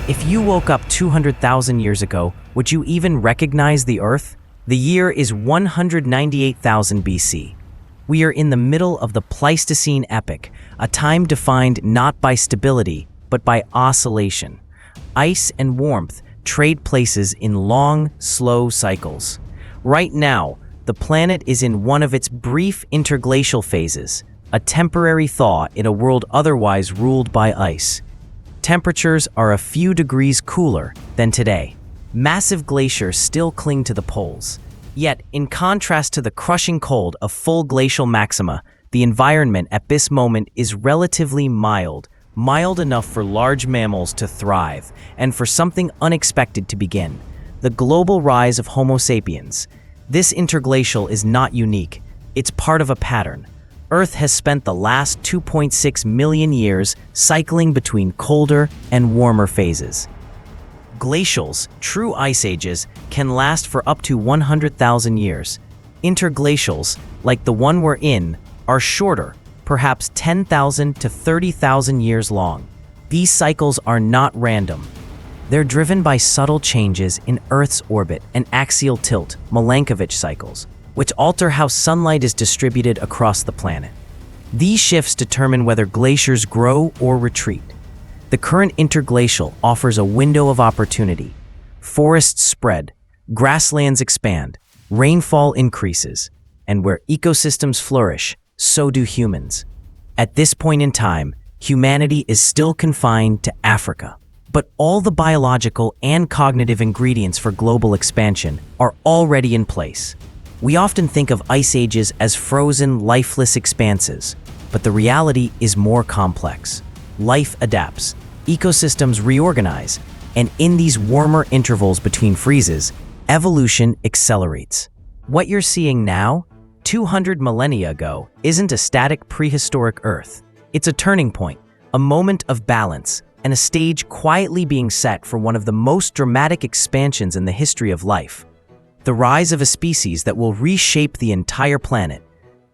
If you woke up 200,000 years ago, would you even recognize the Earth? The year is 198,000 BC. We are in the middle of the Pleistocene epoch, a time defined not by stability, but by oscillation. Ice and warmth trade places in long, slow cycles. Right now, the planet is in one of its brief interglacial phases, a temporary thaw in a world otherwise ruled by ice. Temperatures are a few degrees cooler than today. Massive glaciers still cling to the poles. Yet, in contrast to the crushing cold of full glacial maxima, the environment at this moment is relatively mild enough for large mammals to thrive, and for something unexpected to begin: the global rise of Homo sapiens. This interglacial is not unique, it's part of a pattern. Earth has spent the last 2.6 million years cycling between colder and warmer phases. Glacials, true ice ages, can last for up to 100,000 years. Interglacials, like the one we're in, are shorter, perhaps 10,000 to 30,000 years long. These cycles are not random. They're driven by subtle changes in Earth's orbit and axial tilt, Milankovitch cycles, which alter how sunlight is distributed across the planet. These shifts determine whether glaciers grow or retreat. The current interglacial offers a window of opportunity. Forests spread, grasslands expand, rainfall increases, and where ecosystems flourish, so do humans. At this point in time, humanity is still confined to Africa. But all the biological and cognitive ingredients for global expansion are already in place. We often think of ice ages as frozen, lifeless expanses, but the reality is more complex. Life adapts, ecosystems reorganize, and in these warmer intervals between freezes, evolution accelerates. What you're seeing now, 200 millennia ago, isn't a static prehistoric Earth. It's a turning point, a moment of balance, and a stage quietly being set for one of the most dramatic expansions in the history of life. The rise of a species that will reshape the entire planet.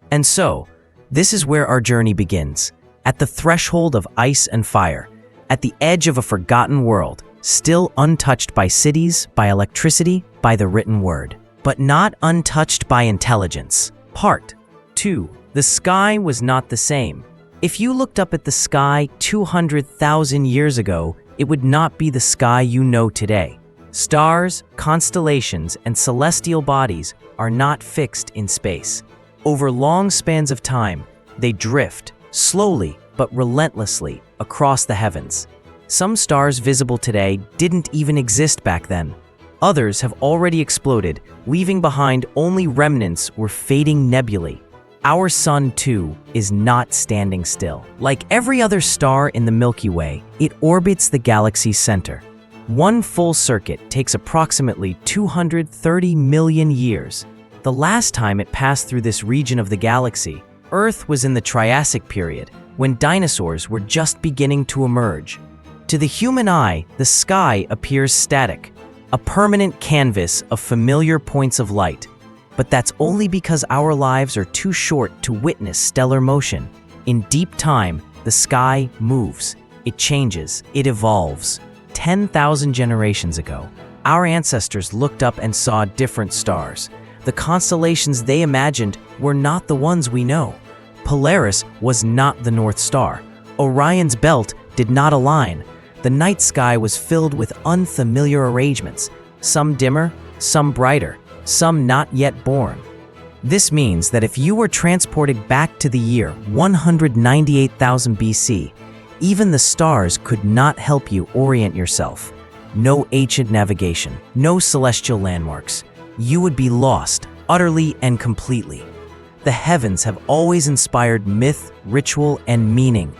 And so, this is where our journey begins, at the threshold of ice and fire, at the edge of a forgotten world, still untouched by cities, by electricity, by the written word, but not untouched by intelligence. Part 2. The sky was not the same. If you looked up at the sky 200,000 years ago, it would not be the sky you know today. Stars, constellations, and celestial bodies are not fixed in space. Over long spans of time, they drift, slowly but relentlessly, across the heavens. Some stars visible today didn't even exist back then. Others have already exploded, leaving behind only remnants or fading nebulae. Our sun, too, is not standing still. Like every other star in the Milky Way, it orbits the galaxy's center. One full circuit takes approximately 230 million years. The last time it passed through this region of the galaxy, Earth was in the Triassic period, when dinosaurs were just beginning to emerge. To the human eye, the sky appears static, a permanent canvas of familiar points of light. But that's only because our lives are too short to witness stellar motion. In deep time, the sky moves, it changes, it evolves. 10,000 generations ago, our ancestors looked up and saw different stars. The constellations they imagined were not the ones we know. Polaris was not the North Star. Orion's belt did not align. The night sky was filled with unfamiliar arrangements, some dimmer, some brighter, some not yet born. This means that if you were transported back to the year 198,000 BC, even the stars could not help you orient yourself. No ancient navigation, no celestial landmarks. You would be lost, utterly and completely. The heavens have always inspired myth, ritual, and meaning.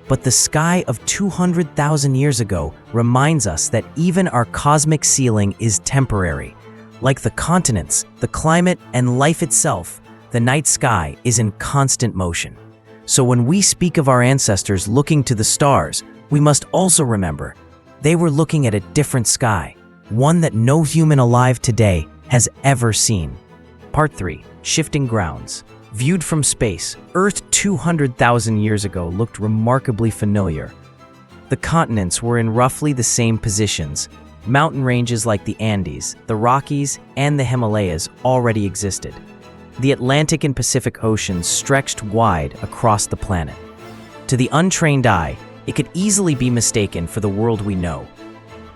But the sky of 200,000 years ago reminds us that even our cosmic ceiling is temporary. Like the continents, the climate, and life itself, the night sky is in constant motion. So when we speak of our ancestors looking to the stars, we must also remember they were looking at a different sky, one that no human alive today has ever seen. Part 3. Shifting grounds. Viewed from space, Earth 200,000 years ago looked remarkably familiar. The continents were in roughly the same positions. Mountain ranges like the Andes, the Rockies, and the Himalayas already existed. The Atlantic and Pacific Oceans stretched wide across the planet. To the untrained eye, it could easily be mistaken for the world we know.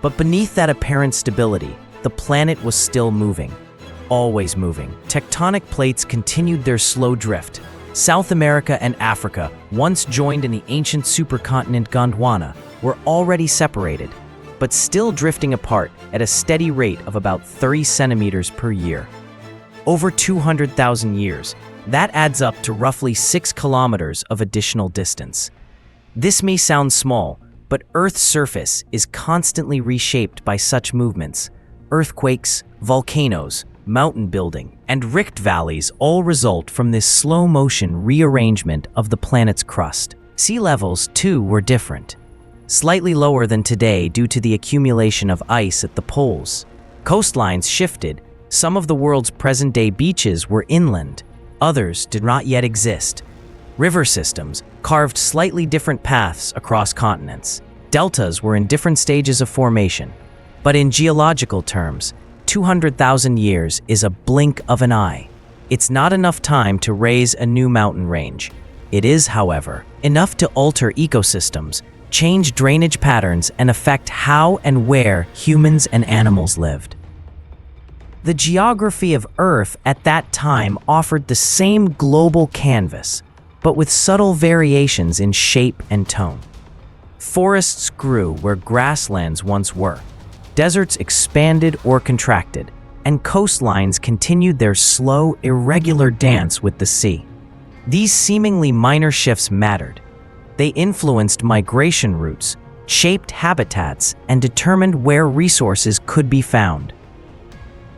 But beneath that apparent stability, the planet was still moving. Always moving. Tectonic plates continued their slow drift. South America and Africa, once joined in the ancient supercontinent Gondwana, were already separated, but still drifting apart at a steady rate of about 30 centimeters per year. Over 200,000 years, that adds up to roughly 6 kilometers of additional distance. This may sound small, but Earth's surface is constantly reshaped by such movements. Earthquakes, volcanoes, mountain building, and rift valleys all result from this slow-motion rearrangement of the planet's crust. Sea levels, too, were different. Slightly lower than today due to the accumulation of ice at the poles. Coastlines shifted. Some of the world's present-day beaches were inland. Others did not yet exist. River systems carved slightly different paths across continents. Deltas were in different stages of formation. But in geological terms, 200,000 years is a blink of an eye. It's not enough time to raise a new mountain range. It is, however, enough to alter ecosystems, change drainage patterns, and affect how and where humans and animals lived. The geography of Earth at that time offered the same global canvas, but with subtle variations in shape and tone. Forests grew where grasslands once were. Deserts expanded or contracted, and coastlines continued their slow, irregular dance with the sea. These seemingly minor shifts mattered. They influenced migration routes, shaped habitats, and determined where resources could be found.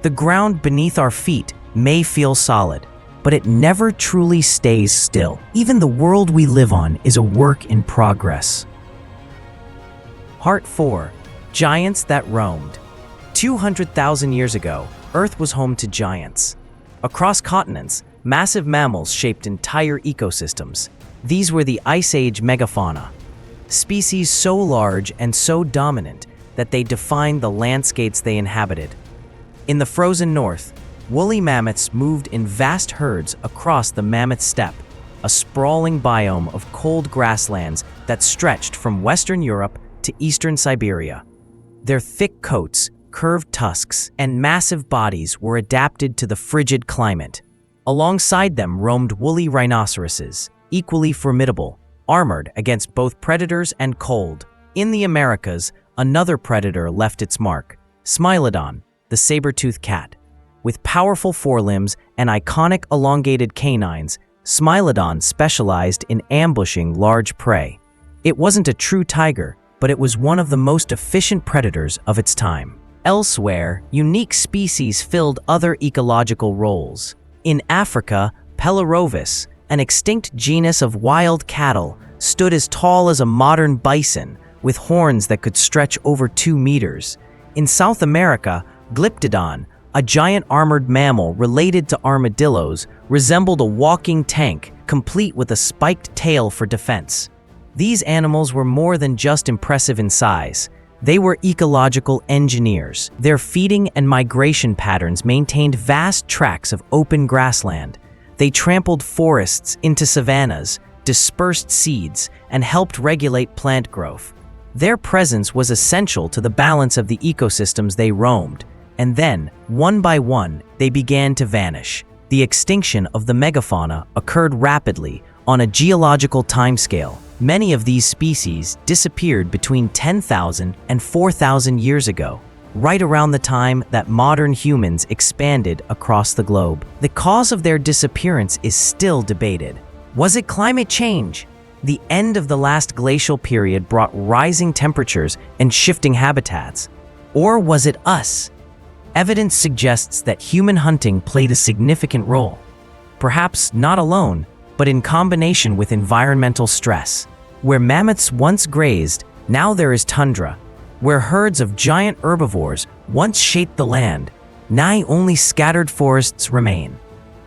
The ground beneath our feet may feel solid, but it never truly stays still. Even the world we live on is a work in progress. Part 4. Giants that roamed. 200,000 years ago, Earth was home to giants. Across continents, massive mammals shaped entire ecosystems. These were the Ice Age megafauna, species so large and so dominant that they defined the landscapes they inhabited. In the frozen north, woolly mammoths moved in vast herds across the Mammoth Steppe, a sprawling biome of cold grasslands that stretched from Western Europe to eastern Siberia. Their thick coats, curved tusks, and massive bodies were adapted to the frigid climate. Alongside them roamed woolly rhinoceroses, equally formidable, armored against both predators and cold. In the Americas, another predator left its mark, Smilodon, the saber-toothed cat. With powerful forelimbs and iconic elongated canines, Smilodon specialized in ambushing large prey. It wasn't a true tiger, but it was one of the most efficient predators of its time. Elsewhere, unique species filled other ecological roles. In Africa, Pelorovis, an extinct genus of wild cattle, stood as tall as a modern bison, with horns that could stretch over 2 meters. In South America, Glyptodon, a giant armored mammal related to armadillos, resembled a walking tank, complete with a spiked tail for defense. These animals were more than just impressive in size. They were ecological engineers. Their feeding and migration patterns maintained vast tracts of open grassland. They trampled forests into savannas, dispersed seeds, and helped regulate plant growth. Their presence was essential to the balance of the ecosystems they roamed. And then, one by one, they began to vanish. The extinction of the megafauna occurred rapidly on a geological timescale. Many of these species disappeared between 10,000 and 4,000 years ago, right around the time that modern humans expanded across the globe. The cause of their disappearance is still debated. Was it climate change? The end of the last glacial period brought rising temperatures and shifting habitats. Or was it us? Evidence suggests that human hunting played a significant role. Perhaps not alone, but in combination with environmental stress. Where mammoths once grazed, now there is tundra. Where herds of giant herbivores once shaped the land, now only scattered forests remain.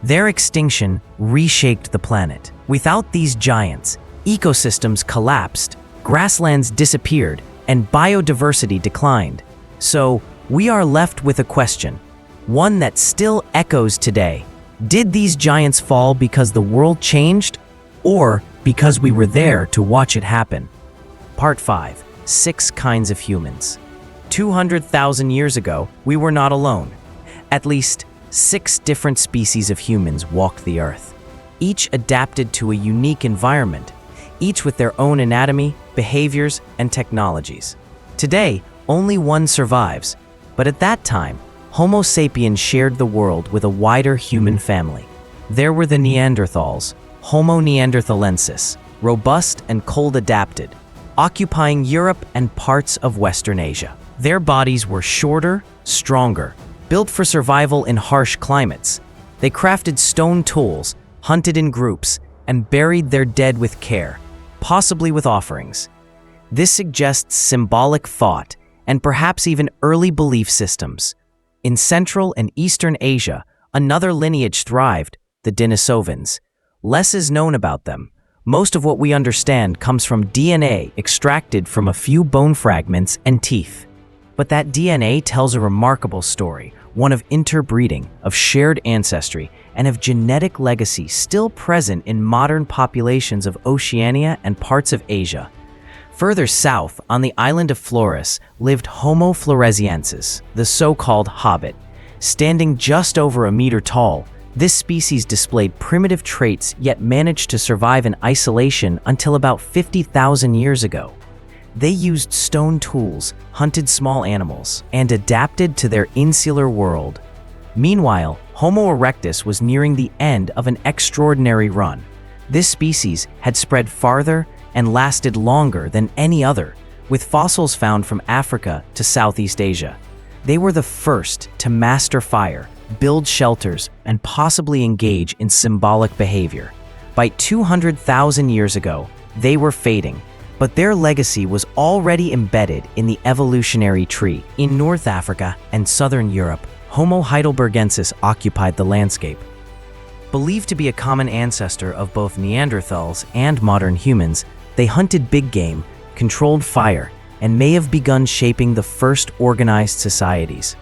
Their extinction reshaped the planet. Without these giants, ecosystems collapsed, Grasslands disappeared, and biodiversity declined. So, we are left with a question, one that still echoes today. Did these giants fall because the world changed, or because we were there to watch it happen? Part 5. 6 kinds of humans. 200,000 years ago, we were not alone. At least 6 different species of humans walked the earth, each adapted to a unique environment, each with their own anatomy, behaviors, and technologies. Today, only one survives, but at that time, Homo sapiens shared the world with a wider human family. There were the Neanderthals, Homo neanderthalensis, robust and cold-adapted, occupying Europe and parts of Western Asia. Their bodies were shorter, stronger, built for survival in harsh climates. They crafted stone tools, hunted in groups, and buried their dead with care, possibly with offerings. This suggests symbolic thought and perhaps even early belief systems. In Central and Eastern Asia, another lineage thrived, the Denisovans. Less is known about them. Most of what we understand comes from DNA extracted from a few bone fragments and teeth. But that DNA tells a remarkable story, one of interbreeding, of shared ancestry, and of genetic legacy still present in modern populations of Oceania and parts of Asia. Further south, on the island of Flores, lived Homo floresiensis, the so-called hobbit. Standing just over a meter tall, this species displayed primitive traits yet managed to survive in isolation until about 50,000 years ago. They used stone tools, hunted small animals, and adapted to their insular world. Meanwhile, Homo erectus was nearing the end of an extraordinary run. This species had spread farther and lasted longer than any other, with fossils found from Africa to Southeast Asia. They were the first to master fire, build shelters, and possibly engage in symbolic behavior. By 200,000 years ago, they were fading, but their legacy was already embedded in the evolutionary tree. In North Africa and Southern Europe, Homo heidelbergensis occupied the landscape. Believed to be a common ancestor of both Neanderthals and modern humans, they hunted big game, controlled fire, and may have begun shaping the first organized societies.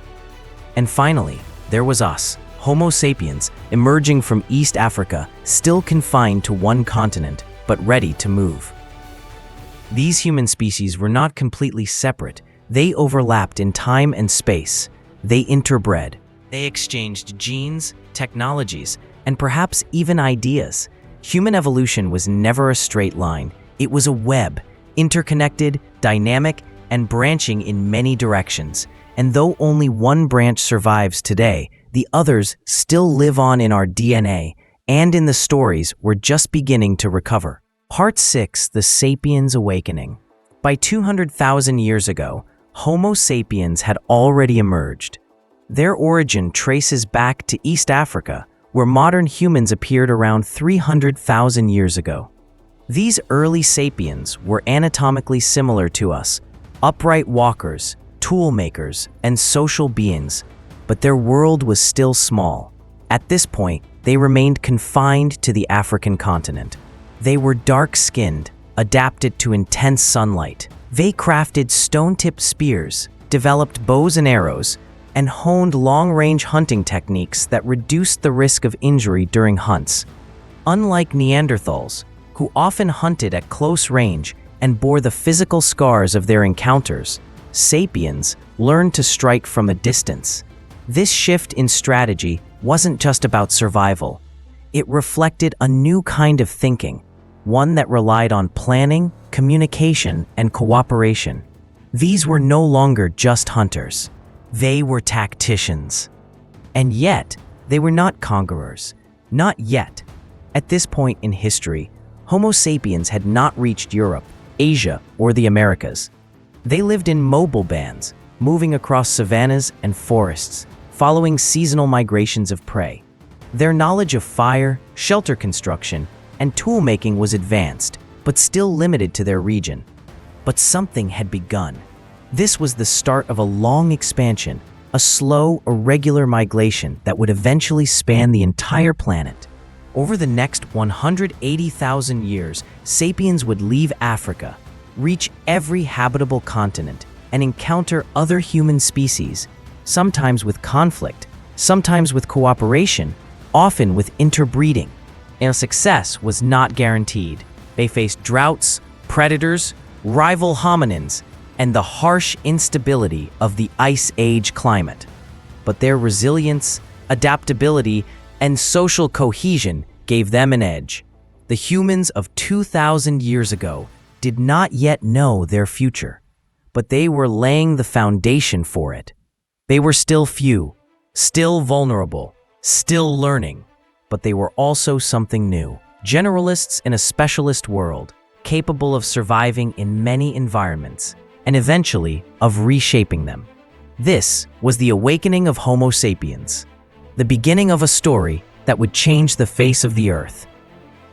And finally, there was us, Homo sapiens, emerging from East Africa, still confined to one continent, but ready to move. These human species were not completely separate. They overlapped in time and space. They interbred. They exchanged genes, technologies, and perhaps even ideas. Human evolution was never a straight line. It was a web, interconnected, dynamic, and branching in many directions. And though only one branch survives today, the others still live on in our DNA and in the stories we're just beginning to recover. Part 6. The Sapiens Awakening. By 200,000 years ago, Homo sapiens had already emerged. Their origin traces back to East Africa, where modern humans appeared around 300,000 years ago. These early sapiens were anatomically similar to us, upright walkers, tool makers, and social beings, but their world was still small. At this point, they remained confined to the African continent. They were dark-skinned, adapted to intense sunlight. They crafted stone-tipped spears, developed bows and arrows, and honed long-range hunting techniques that reduced the risk of injury during hunts. Unlike Neanderthals, who often hunted at close range and bore the physical scars of their encounters, sapiens learned to strike from a distance. This shift in strategy wasn't just about survival. It reflected a new kind of thinking, one that relied on planning, communication, and cooperation. These were no longer just hunters. They were tacticians. And yet, they were not conquerors. Not yet. At this point in history, Homo sapiens had not reached Europe, Asia, or the Americas. They lived in mobile bands, moving across savannas and forests, following seasonal migrations of prey. Their knowledge of fire, shelter construction, and tool-making was advanced, but still limited to their region. But something had begun. This was the start of a long expansion, a slow, irregular migration that would eventually span the entire planet. Over the next 180,000 years, sapiens would leave Africa, reach every habitable continent, and encounter other human species, sometimes with conflict, sometimes with cooperation, often with interbreeding. And success was not guaranteed. They faced droughts, predators, rival hominins, and the harsh instability of the Ice Age climate. But their resilience, adaptability, and social cohesion gave them an edge. The humans of 2,000 years ago did not yet know their future, but they were laying the foundation for it. They were still few, still vulnerable, still learning, but they were also something new. Generalists in a specialist world, capable of surviving in many environments, and eventually of reshaping them. This was the awakening of Homo sapiens, the beginning of a story that would change the face of the Earth.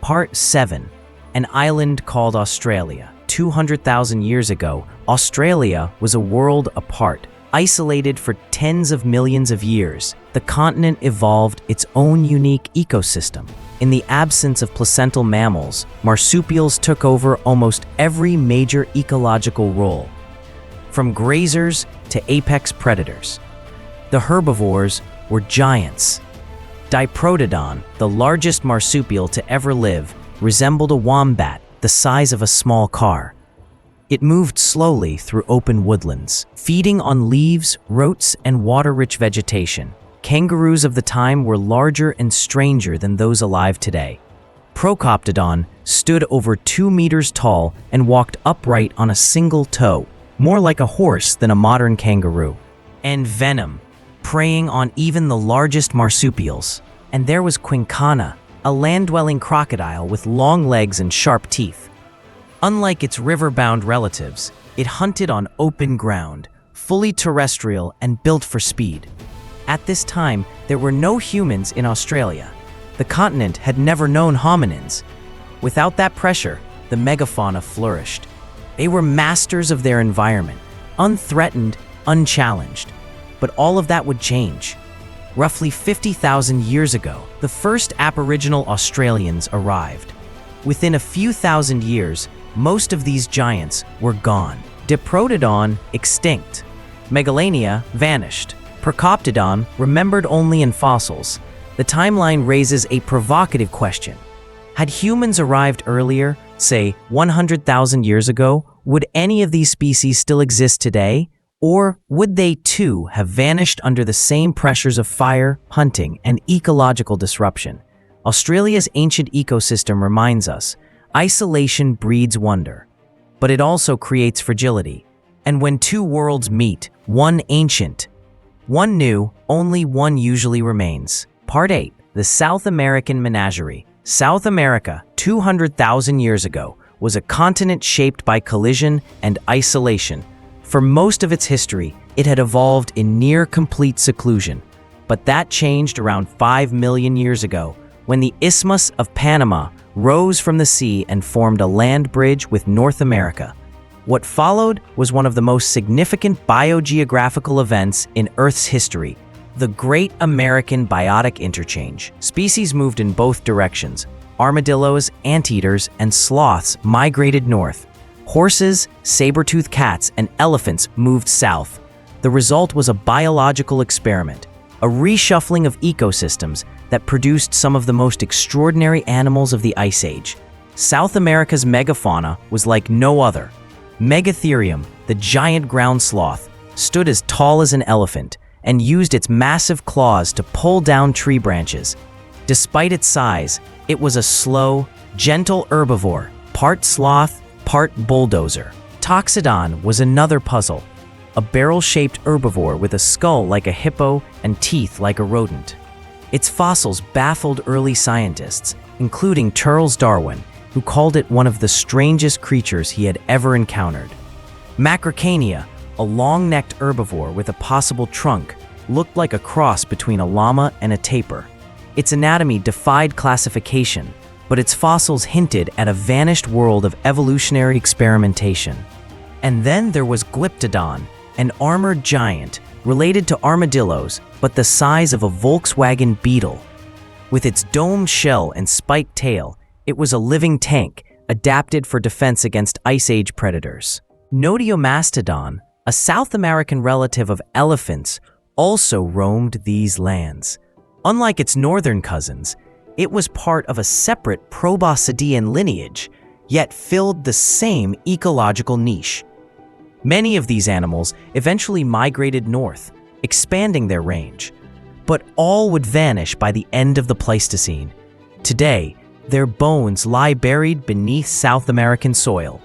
Part 7. An island called Australia. 200,000 years ago, Australia was a world apart. Isolated for tens of millions of years, the continent evolved its own unique ecosystem. In the absence of placental mammals, marsupials took over almost every major ecological role, from grazers to apex predators. The herbivores were giants. Diprotodon, the largest marsupial to ever live, resembled a wombat the size of a small car. It moved slowly through open woodlands, feeding on leaves, roots, and water-rich vegetation. Kangaroos of the time were larger and stranger than those alive today. Procoptodon stood over 2 meters tall and walked upright on a single toe, more like a horse than a modern kangaroo. And venom, preying on even the largest marsupials. And there was Quincana, a land-dwelling crocodile with long legs and sharp teeth. Unlike its river-bound relatives, it hunted on open ground, fully terrestrial and built for speed. At this time, there were no humans in Australia. The continent had never known hominins. Without that pressure, the megafauna flourished. They were masters of their environment, unthreatened, unchallenged. But all of that would change. Roughly 50,000 years ago, the first Aboriginal Australians arrived. Within a few thousand years, most of these giants were gone. Diprotodon extinct. Megalania vanished. Procoptodon remembered only in fossils. The timeline raises a provocative question. Had humans arrived earlier, say 100,000 years ago, would any of these species still exist today? Or would they too have vanished under the same pressures of fire, hunting, and ecological disruption? Australia's ancient ecosystem reminds us, isolation breeds wonder, but it also creates fragility. And when two worlds meet, one ancient, one new, only one usually remains. Part 8. The South American Menagerie. South America, 200,000 years ago, was a continent shaped by collision and isolation. For most of its history, it had evolved in near-complete seclusion. But that changed around 5 million years ago, when the Isthmus of Panama rose from the sea and formed a land bridge with North America. What followed was one of the most significant biogeographical events in Earth's history, the Great American Biotic Interchange. Species moved in both directions. Armadillos, anteaters, and sloths migrated north. Horses, saber-toothed cats, and elephants moved south. The result was a biological experiment, a reshuffling of ecosystems that produced some of the most extraordinary animals of the Ice Age. South America's megafauna was like no other. Megatherium, the giant ground sloth, stood as tall as an elephant and used its massive claws to pull down tree branches. Despite its size, it was a slow, gentle herbivore, part sloth, part bulldozer. Toxodon was another puzzle, a barrel-shaped herbivore with a skull like a hippo and teeth like a rodent. Its fossils baffled early scientists, including Charles Darwin, who called it one of the strangest creatures he had ever encountered. Macrocania, a long-necked herbivore with a possible trunk, looked like a cross between a llama and a tapir. Its anatomy defied classification, but its fossils hinted at a vanished world of evolutionary experimentation. And then there was Glyptodon, an armored giant, related to armadillos, but the size of a Volkswagen Beetle. With its domed shell and spiked tail, it was a living tank, adapted for defense against Ice Age predators. Nodiomastodon, a South American relative of elephants, also roamed these lands. Unlike its northern cousins, it was part of a separate proboscidean lineage, yet filled the same ecological niche. Many of these animals eventually migrated north, expanding their range, but all would vanish by the end of the Pleistocene. Today, their bones lie buried beneath South American soil,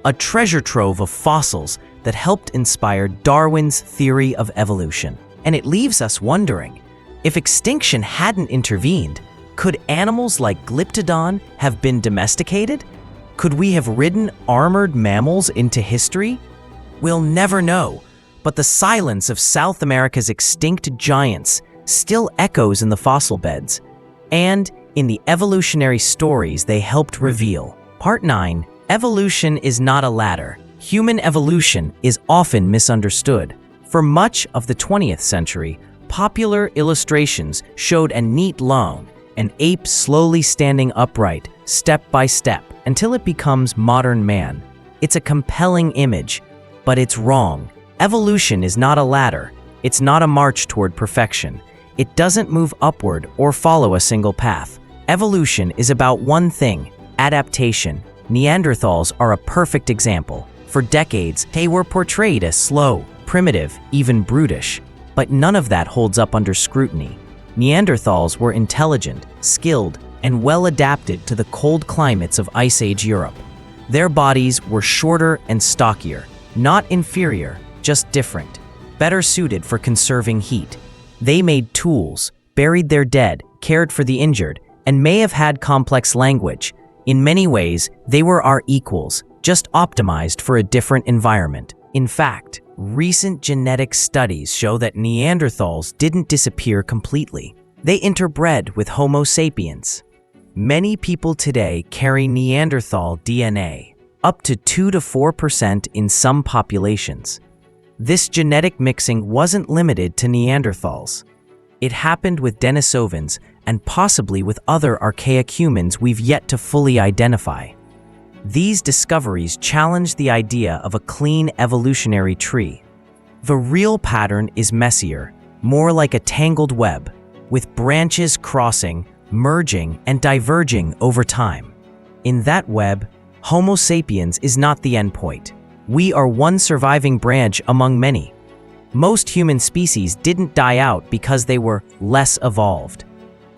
a treasure trove of fossils that helped inspire Darwin's theory of evolution. And it leaves us wondering, if extinction hadn't intervened, could animals like Glyptodon have been domesticated? Could we have ridden armored mammals into history? We'll never know, but the silence of South America's extinct giants still echoes in the fossil beds and in the evolutionary stories they helped reveal. Part 9. Evolution is not a ladder. Human evolution is often misunderstood. For much of the 20th century, popular illustrations showed a neat lawn, an ape slowly standing upright, step by step, until it becomes modern man. It's a compelling image, but it's wrong. Evolution is not a ladder. It's not a march toward perfection. It doesn't move upward or follow a single path. Evolution is about one thing: adaptation. Neanderthals are a perfect example. For decades, they were portrayed as slow, primitive, even brutish. But none of that holds up under scrutiny. Neanderthals were intelligent, skilled, and well adapted to the cold climates of Ice Age Europe. Their bodies were shorter and stockier, not inferior, just different, better suited for conserving heat. They made tools, buried their dead, cared for the injured, and may have had complex language. In many ways, they were our equals, just optimized for a different environment. In fact, recent genetic studies show that Neanderthals didn't disappear completely. They interbred with Homo sapiens. Many people today carry Neanderthal DNA, up to 2 to 4% in some populations. This genetic mixing wasn't limited to Neanderthals. It happened with Denisovans and possibly with other archaic humans we've yet to fully identify. These discoveries challenge the idea of a clean evolutionary tree. The real pattern is messier, more like a tangled web, with branches crossing, merging, and diverging over time. In that web, Homo sapiens is not the endpoint. We are one surviving branch among many. Most human species didn't die out because they were less evolved.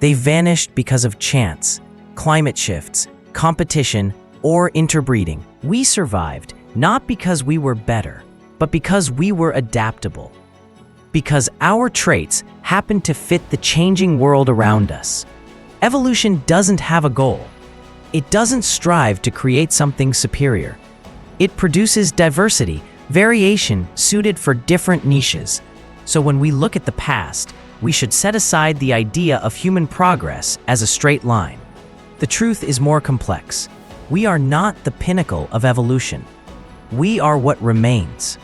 They vanished because of chance, climate shifts, competition, or interbreeding. We survived not because we were better, but because we were adaptable. Because our traits happened to fit the changing world around us. Evolution doesn't have a goal. It doesn't strive to create something superior. It produces diversity, variation suited for different niches. So when we look at the past, we should set aside the idea of human progress as a straight line. The truth is more complex. We are not the pinnacle of evolution. We are what remains.